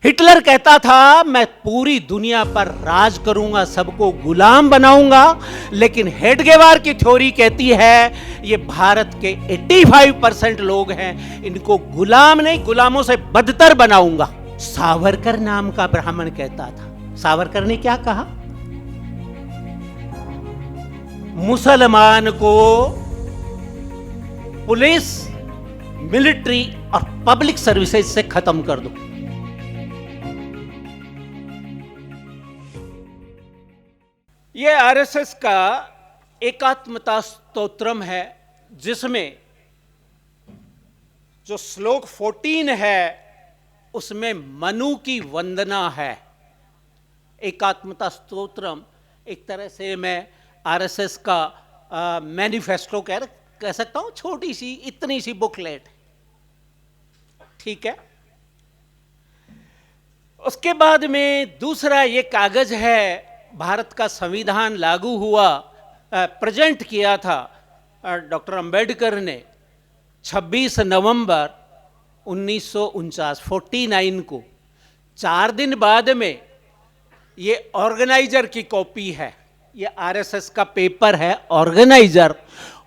Hitler कहता था मैं पूरी दुनिया पर राज करूंगा, सबको गुलाम बनाऊंगा, लेकिन हेडगेवार की थ्योरी कहती है ये भारत के 85% लोग हैं, इनको गुलाम नहीं गुलामों से बदतर बनाऊंगा। सावरकर नाम का ब्राह्मण कहता था। सावरकर ने क्या कहा? मुसलमान को पुलिस, मिलिट्री और पब्लिक सर्विसेज से खत्म कर दो। यह आरएसएस का एकात्मता स्तोत्रम है, जिसमें जो श्लोक 14 है उसमें मनु की वंदना है। एकात्मता स्तोत्रम एक तरह से मैं आरएसएस का मैनिफेस्टो कह सकता हूं, छोटी सी इतनी सी बुकलेट, ठीक है। उसके बाद में दूसरा ये कागज है, भारत का संविधान लागू हुआ, प्रेजेंट किया था डॉक्टर अंबेडकर ने 26 नवंबर 1949 को। 4 दिन बाद में ये ऑर्गेनाइजर की कॉपी है, ये आरएसएस का पेपर है ऑर्गेनाइजर,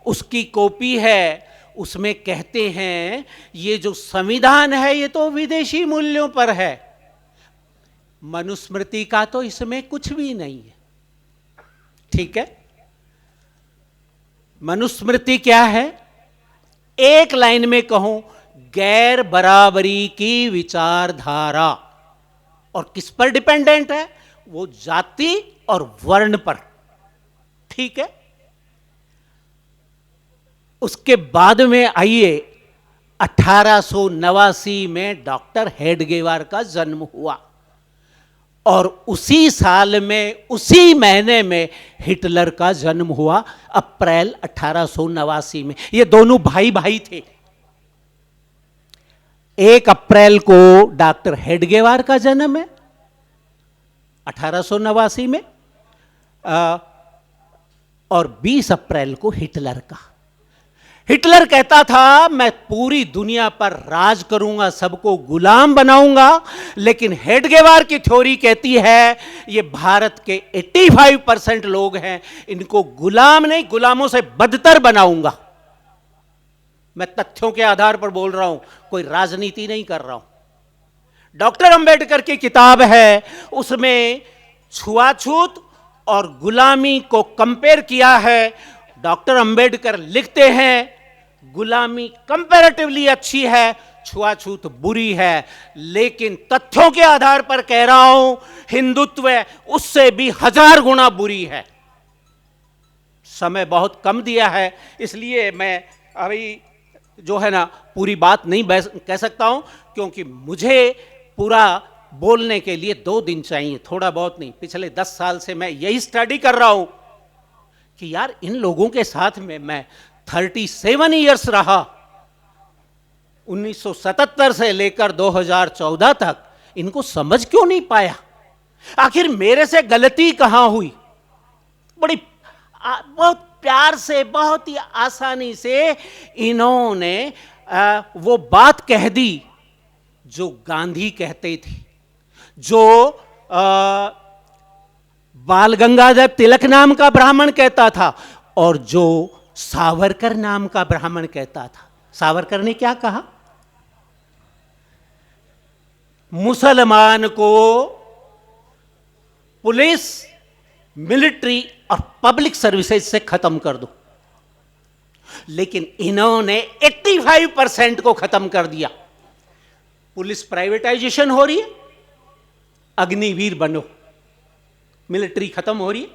उसकी कॉपी है। उसमें कहते हैं ये जो संविधान है ये तो विदेशी मूल्यों पर है, मनुस्मृति का तो इसमें कुछ भी नहीं है, ठीक है। मनुस्मृति क्या है? एक लाइन में कहूं, गैर बराबरी की विचारधारा। और किस पर डिपेंडेंट है? वो जाति और वर्ण पर, ठीक है। उसके बाद में आइए 1889 में डॉक्टर हेडगेवार का जन्म हुआ, और उसी साल में उसी महीने में हिटलर का जन्म हुआ, अप्रैल 1889 में। ये दोनों भाई भाई थे। 1 अप्रैल को डॉक्टर हेडगेवार का जन्म है 1889 में, और 20 अप्रैल को हिटलर का। हिटलर कहता था मैं पूरी दुनिया पर राज करूंगा, सबको गुलाम बनाऊंगा, लेकिन हेडगेवार की थ्योरी कहती है ये भारत के 85% लोग हैं, इनको गुलाम नहीं गुलामों से बदतर बनाऊंगा। मैं तथ्यों के आधार पर बोल रहा हूं, कोई राजनीति नहीं कर रहा हूं। डॉक्टर अंबेडकर की किताब है, उसमें छुआछूत और गुलामी को कंपेयर किया है। डॉक्टर अंबेडकर लिखते हैं गुलामी कंपैरेटिवली अच्छी है, छुआछूत बुरी है, लेकिन तथ्यों के आधार पर कह रहा हूं हिंदुत्व उससे भी 1000 गुना बुरी है। समय बहुत कम दिया है, इसलिए मैं अभी जो है ना पूरी बात नहीं कह सकता हूं, क्योंकि मुझे पूरा बोलने के लिए 2 दिन चाहिए, थोड़ा बहुत नहीं। पिछले 10 साल से मैं यही स्टडी कर रहा हूं कि यार इन लोगों के साथ में मैं 37 इयर्स रहा, 1977 से लेकर 2014 तक, इनको समझ क्यों नहीं पाया? आखिर मेरे से गलती कहां हुई? बहुत प्यार से, बहुत ही आसानी से इन्होंने वो बात कह दी जो गांधी कहते थे, जो बाल गंगाधर तिलक नाम का ब्राह्मण कहता था, और जो सावरकर नाम का ब्राह्मण कहता था। सावरकर ने क्या कहा? मुसलमान को पुलिस, मिलिट्री और पब्लिक सर्विसेज से खत्म कर दो, लेकिन इन्होंने 85% को खत्म कर दिया। पुलिस प्राइवेटाइजेशन हो रही है, अग्निवीर बनो। मिलिट्री खत्म हो रही है,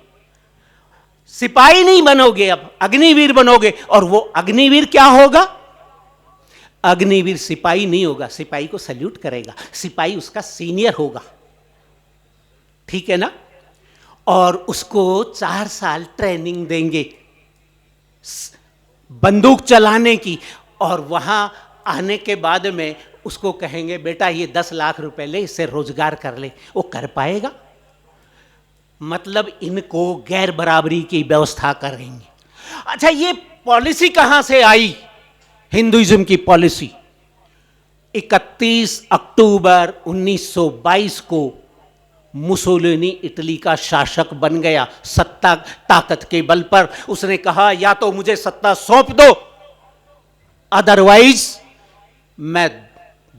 सिपाही नहीं बनोगे, अब अग्निवीर बनोगे। और वो अग्निवीर क्या होगा? अग्निवीर सिपाही नहीं होगा, सिपाही को सैल्यूट करेगा, सिपाही उसका सीनियर होगा, ठीक है ना। और उसको 4 साल ट्रेनिंग देंगे बंदूक चलाने की, और वहां आने के बाद में उसको कहेंगे बेटा ये 10 लाख रुपए ले, इससे रोजगार कर ले। वो कर पाएगा? मतलब इनको गैर बराबरी की व्यवस्था करेंगे। अच्छा, ये पॉलिसी कहां से आई? हिंदुइज्म की पॉलिसी। 31 अक्टूबर 1922 को मुसोलिनी इटली का शासक बन गया। सत्ता ताकत के बल पर उसने कहा या तो मुझे सत्ता सौंप दो, अदरवाइज मैं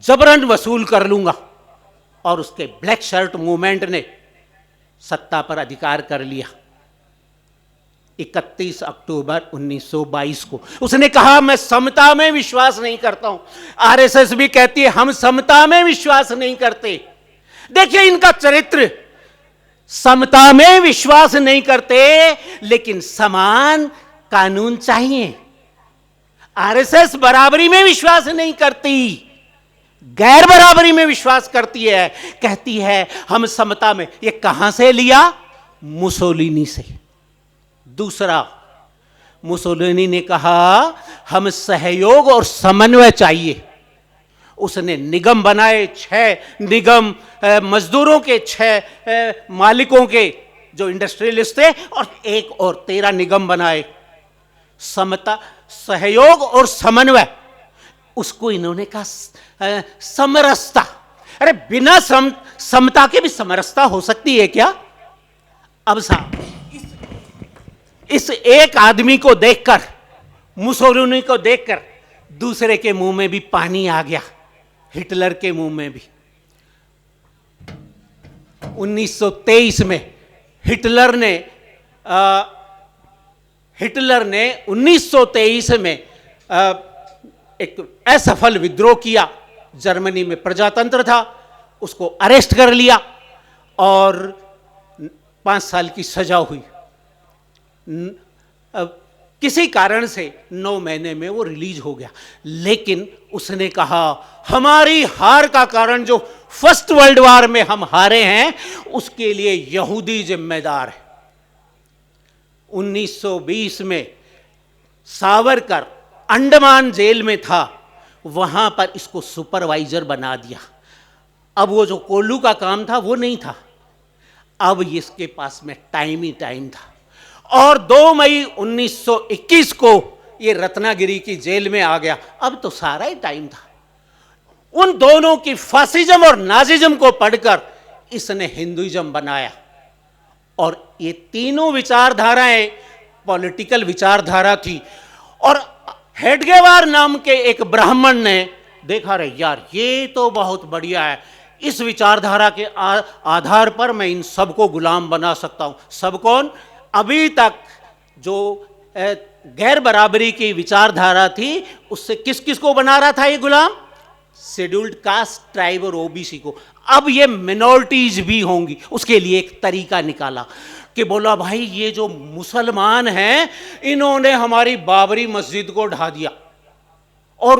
जबरन वसूल कर लूंगा। और उसके ब्लैक शर्ट मूवमेंट ने सत्ता पर अधिकार कर लिया। 31 अक्टूबर 1922 को उसने कहा मैं समता में विश्वास नहीं करता हूं। आरएसएस भी कहती है हम समता में विश्वास नहीं करते। देखिए इनका चरित्र, समता में विश्वास नहीं करते लेकिन समान कानून चाहिए। आरएसएस बराबरी में विश्वास नहीं करती, गैर बराबरी में विश्वास करती है। कहती है हम समता में। ये कहां से लिया? मुसोलिनी से। दूसरा, मुसोलिनी ने कहा हम सहयोग और समन्वय चाहिए। उसने निगम बनाए, 6 निगम, मजदूरों के 6 मालिकों के जो इंडस्ट्रियलिस्ट थे, और 1 और 13 निगम बनाए। समता, सहयोग और समन्वय, उसको इन्होंने कहा समरसता। अरे बिना समता के भी समरसता हो सकती है क्या? अब साहब इस एक आदमी को देखकर, मुसोलिनी को देखकर दूसरे के मुंह में भी पानी आ गया, हिटलर के मुंह में भी। 1923 में हिटलर ने 1923 में एक असफल विद्रोह किया। जर्मनी में प्रजातंत्र था, उसको अरेस्ट कर लिया और 5 साल की सजा हुई। किसी कारण से 9 महीने में वो रिलीज हो गया। लेकिन उसने कहा हमारी हार का कारण जो फर्स्ट वर्ल्ड वॉर में हम हारे हैं उसके लिए यहूदी जिम्मेदार है। 1920 में सावरकर अंडमान जेल में था, वहां पर इसको सुपरवाइजर बना दिया। अब वो जो कोल्लू का काम था वो नहीं था, अब इसके पास में टाइम ही टाइम था। और 2 मई 1921 को ये रत्नागिरी की जेल में आ गया। अब तो सारा ही टाइम था। उन दोनों की फासिज्म और नाजिज्म को पढ़कर इसने हिंदुइज्म बनाया। और ये तीनों विचारधाराएं पॉलिटिकल विचारधारा थी। और हेडगेवार नाम के एक ब्राह्मण ने देखा, रे यार ये तो बहुत बढ़िया है, इस विचारधारा के आधार पर मैं इन सबको गुलाम बना सकता हूं। सब कौन? अभी तक जो गैर बराबरी की विचारधारा थी उससे किस किस को बना रहा था ये गुलाम? शेड्यूल्ड कास्ट, ट्राइब और ओबीसी को। अब ये मिनॉरिटीज भी होंगी, उसके लिए एक तरीका निकाला कि बोला भाई ये जो मुसलमान हैं इन्होंने हमारी बाबरी मस्जिद को ढा दिया। और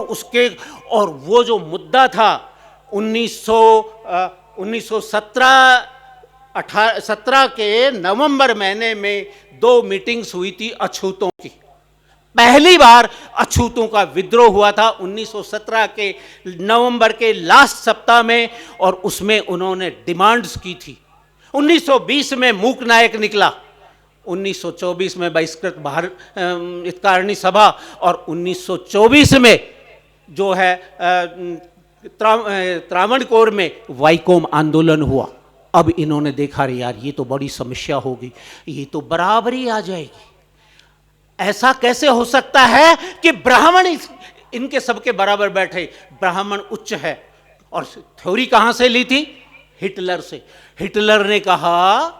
वो जो मुद्दा था 1917 के नवंबर महीने में 2 मीटिंग्स हुई थी अछूतों की। पहली बार अछूतों का विद्रोह हुआ था 1917 के नवंबर के लास्ट सप्ताह में, और उसमें उन्होंने डिमांड्स की थी। 1920 में मूक नायक निकला, 1924 में बहिष्कृत हितकारिणी सभा, और 1924 में जो है त्रावणकोर में वाइकोम आंदोलन हुआ। अब इन्होंने देखा रे यार ये तो बड़ी समस्या होगी, ये तो बराबरी आ जाएगी। ऐसा कैसे हो सकता है कि ब्राह्मण इनके सबके बराबर बैठे? ब्राह्मण उच्च है। और थ्योरी कहां से ली थी? हिटलर से। हिटलर ने कहा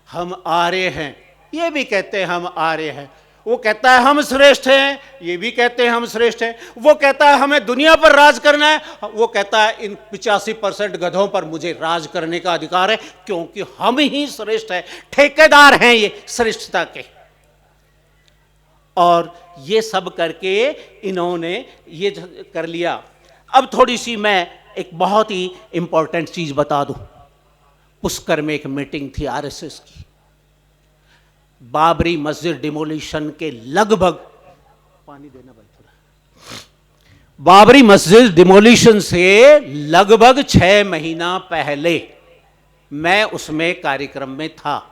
हम आर्य हैं, ये भी कहते हैं हम आर्य हैं। वो कहता है हम श्रेष्ठ हैं, ये भी कहते हैं हम श्रेष्ठ हैं। वो कहता है हमें दुनिया पर राज करना है, वो कहता है इन 85% गधों पर मुझे राज करने का अधिकार है क्योंकि हम ही श्रेष्ठ हैं, ठेकेदार हैं ये श्रेष्ठता के। और ये सब करके इन्होंने ये कर लिया। अब थोड़ी सी मैं एक बहुत ही इंपॉर्टेंट चीज बता दूं। पुष्कर में एक मीटिंग थी आरएसएस की, बाबरी मस्जिद डिमोलिशन के लगभग, पानी देना भाई थोड़ा, बाबरी मस्जिद डिमोलिशन से लगभग 6 महीना पहले मैं उसमें कार्यक्रम में था।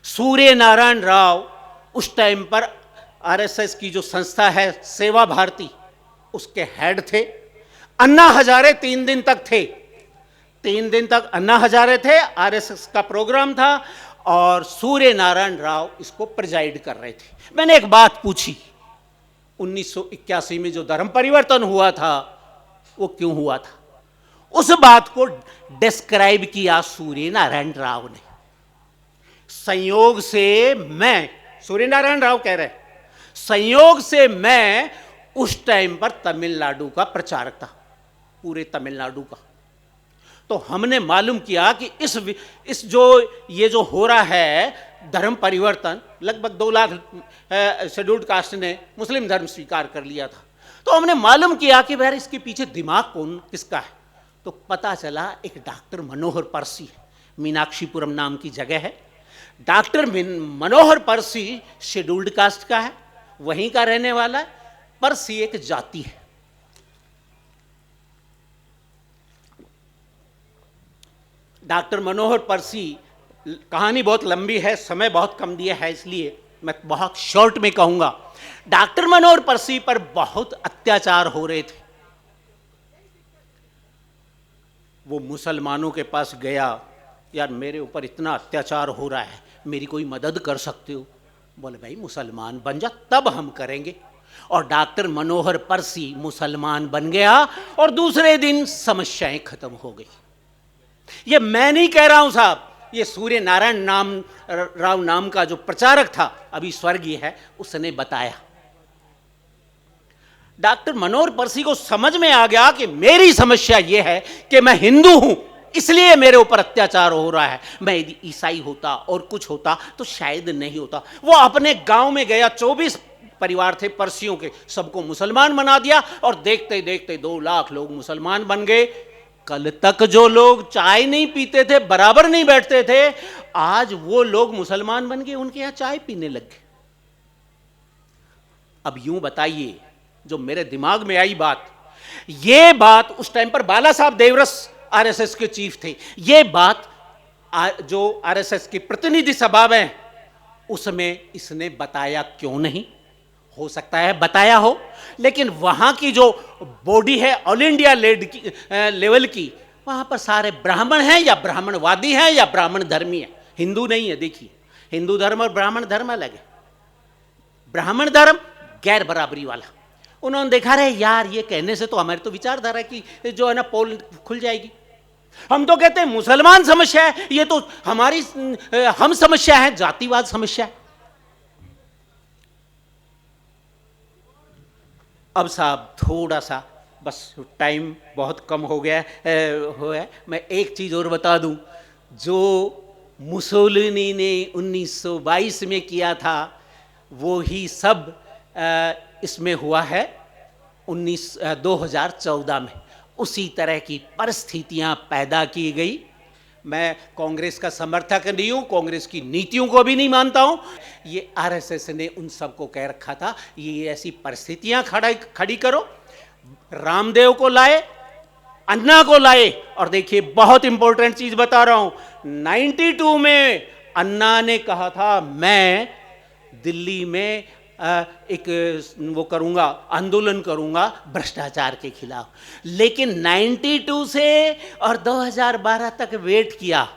सूर्य नारायण राव उस टाइम पर आरएसएस की जो संस्था है सेवा भारती, उसके हेड थे। अन्ना हजारे 3 दिन तक थे, 3 दिन तक अन्ना हजारे थे, आरएसएस का प्रोग्राम था और सूर्य नारायण राव इसको प्रिजाइड कर रहे थे। मैंने एक बात पूछी, 1981 में जो धर्म परिवर्तन हुआ था वो क्यों हुआ था? उस बात को डिस्क्राइब किया सूर्य नारायण राव ने। संयोग से मैं, सूर्य नारायण राव कह रहे, संयोग से मैं उस टाइम पर तमिलनाडु का प्रचारक था, पूरे तमिलनाडु का। तो हमने मालूम किया कि इस जो ये जो हो रहा है धर्म परिवर्तन, लगभग 2 लाख शेड्यूल्ड कास्ट ने मुस्लिम धर्म स्वीकार कर लिया था। तो हमने मालूम किया कि भाई इसके पीछे दिमाग कौन किसका है। तो पता चला एक डॉक्टर मनोहर परसी है, मीनाक्षीपुरम नाम की जगह है। डॉक्टर मनोहर परसी शेड्यूल्ड कास्ट का है, वहीं का रहने वाला है। परसी एक जाति है। डॉक्टर मनोहर परसी, कहानी बहुत लंबी है, समय बहुत कम दिया है, इसलिए मैं बहुत शॉर्ट में कहूंगा। डॉक्टर मनोहर परसी पर बहुत अत्याचार हो रहे थे। वो मुसलमानों के पास गया, यार मेरे ऊपर इतना अत्याचार हो रहा है, मेरी कोई मदद कर सकते हो? बोले भाई मुसलमान बन जा तब हम करेंगे। और डॉक्टर मनोहर परसी मुसलमान बन गया और दूसरे दिन समस्याएं खत्म हो गई। ये मैं नहीं कह रहा हूं साहब, ये सूर्य नारायण राव नाम का जो प्रचारक था, अभी स्वर्गीय है, उसने बताया। डॉक्टर मनोहर परसी को समझ में आ गया कि मेरी समस्या यह है कि मैं हिंदू हूं, इसलिए मेरे ऊपर अत्याचार हो रहा है। मैं यदि ईसाई होता और कुछ होता तो शायद नहीं होता। वो अपने गांव में गया, 24 परिवार थे परसियों के, सबको मुसलमान बना दिया और देखते देखते 2 लाख लोग मुसलमान बन गए। कल तक जो लोग चाय नहीं पीते थे, बराबर नहीं बैठते थे, आज वो लोग मुसलमान बन गए, उनके यहां चाय पीने लग गए। अब यूं बताइए, जो मेरे दिमाग में आई बात, ये बात उस टाइम पर बाला साहब देवरस आरएसएस के चीफ थे, ये बात जो आरएसएस की प्रतिनिधि सभा में उसमें इसने बताया क्यों नहीं? हो सकता है बताया हो, लेकिन वहां की जो बॉडी है ऑल इंडिया लेवल की, वहां पर सारे ब्राह्मण हैं या ब्राह्मणवादी हैं या ब्राह्मण धर्मी है, हिंदू नहीं है। देखिए, हिंदू धर्म और ब्राह्मण धर्म अलग है। ब्राह्मण धर्म गैर बराबरी वाला। उन्होंने देखा रहे यार, ये कहने से तो हमारी तो विचारधारा की जो है ना पोल खुल जाएगी। हम तो कहते हैं मुसलमान समस्या है, ये तो हमारी हम समस्या है, जातिवाद समस्या है। अब साहब थोड़ा सा, बस टाइम बहुत कम हो गया है, मैं एक चीज़ और बता दूं। जो मुसोलिनी ने 1922 में किया था वो ही सब इसमें हुआ है 2014 में। उसी तरह की परिस्थितियां पैदा की गई। मैं कांग्रेस का समर्थक नहीं हूं, कांग्रेस की नीतियों को भी नहीं मानता हूं। ये आरएसएस ने उन सबको कह रखा था, ये ऐसी परिस्थितियां खड़ी करो। रामदेव को लाए, अन्ना को लाए, और देखिए बहुत इंपॉर्टेंट चीज बता रहा हूं, 92 में अन्ना ने कहा था मैं दिल्ली में एक वो करूंगा, आंदोलन करूंगा भ्रष्टाचार के खिलाफ। लेकिन 92 से और 2012 तक वेट किया,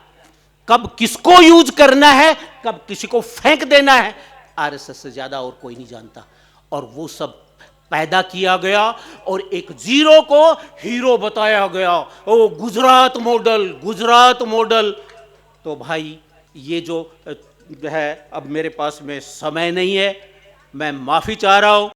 कब किसको यूज करना है, कब किसी को फेंक देना है, आरएसएस से ज्यादा और कोई नहीं जानता। और वो सब पैदा किया गया और एक जीरो को हीरो बताया गया। ओ गुजरात मॉडल, गुजरात मॉडल। तो भाई ये जो है, अब मेरे पास में समय नहीं है, मैं माफी चाह रहा हूं।